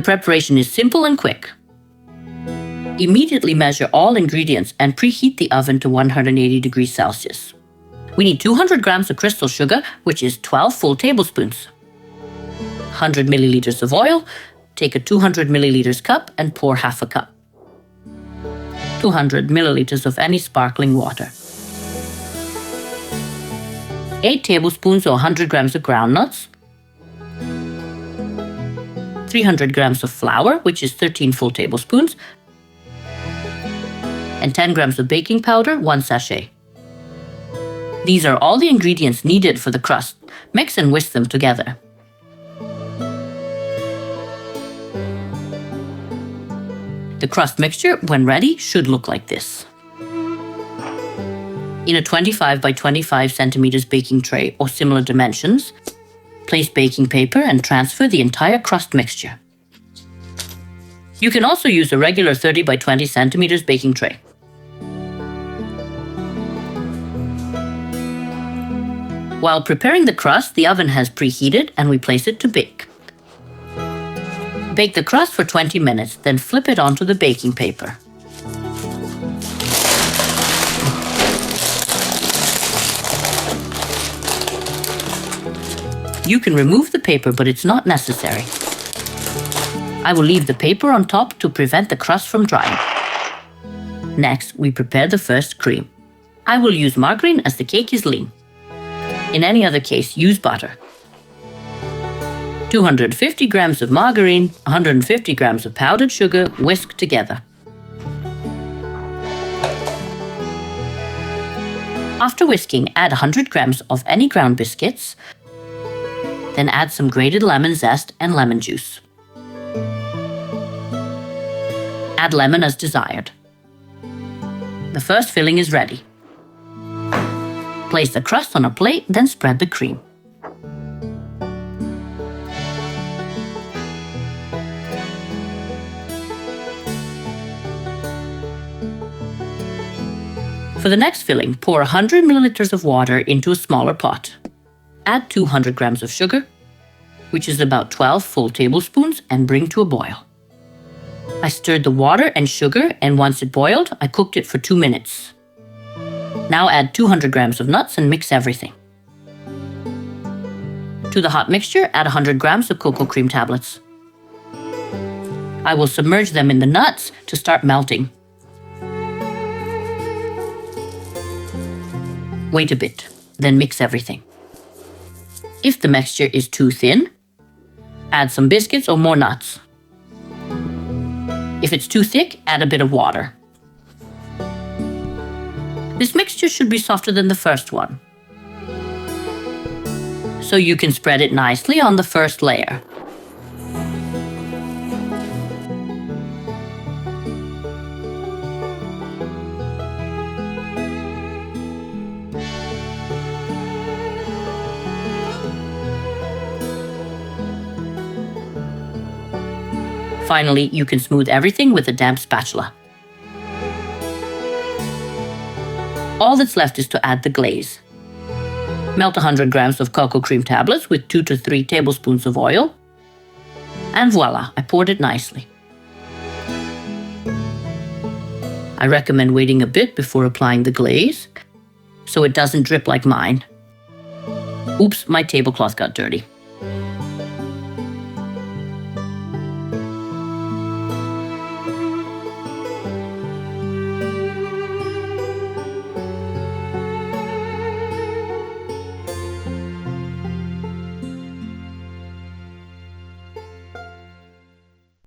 The preparation is simple and quick. Immediately measure all ingredients and preheat the oven to 180 degrees Celsius. We need 200 grams of crystal sugar, which is 12 full tablespoons. 100 milliliters of oil. Take a 200 milliliters cup and pour half a cup. 200 milliliters of any sparkling water. 8 tablespoons or 100 grams of ground nuts. 300 grams of flour, which is 13 full tablespoons. And 10 grams of baking powder, 1 sachet. These are all the ingredients needed for the crust. Mix and whisk them together. The crust mixture, when ready, should look like this. In a 25 by 25 centimeters baking tray or similar dimensions, place baking paper and transfer the entire crust mixture. You can also use a regular 30 by 20 centimeters baking tray. While preparing the crust, the oven has preheated and we place it to bake. Bake the crust for 20 minutes, then flip it onto the baking paper. You can remove the paper, but it's not necessary. I will leave the paper on top to prevent the crust from drying. Next, we prepare the first cream. I will use margarine as the cake is lean. In any other case, use butter. 250 grams of margarine, 150 grams of powdered sugar, whisk together. After whisking, add 100 grams of any ground biscuits, then add some grated lemon zest and lemon juice. Add lemon as desired. The first filling is ready. Place the crust on a plate, then spread the cream. For the next filling, pour 100 milliliters of water into a smaller pot. Add 200 grams of sugar, which is about 12 full tablespoons, and bring to a boil. I stirred the water and sugar, and once it boiled, I cooked it for 2 minutes. Now add 200 grams of nuts and mix everything. To the hot mixture, add 100 grams of cocoa cream tablets. I will submerge them in the nuts to start melting. Wait a bit, then mix everything. If the mixture is too thin, add some biscuits or more nuts. If it's too thick, add a bit of water. This mixture should be softer than the first one, so you can spread it nicely on the first layer. Finally, you can smooth everything with a damp spatula. All that's left is to add the glaze. Melt 100 grams of cocoa cream tablets with 2 to 3 tablespoons of oil. And voila, I poured it nicely. I recommend waiting a bit before applying the glaze, so it doesn't drip like mine. Oops, my tablecloth got dirty.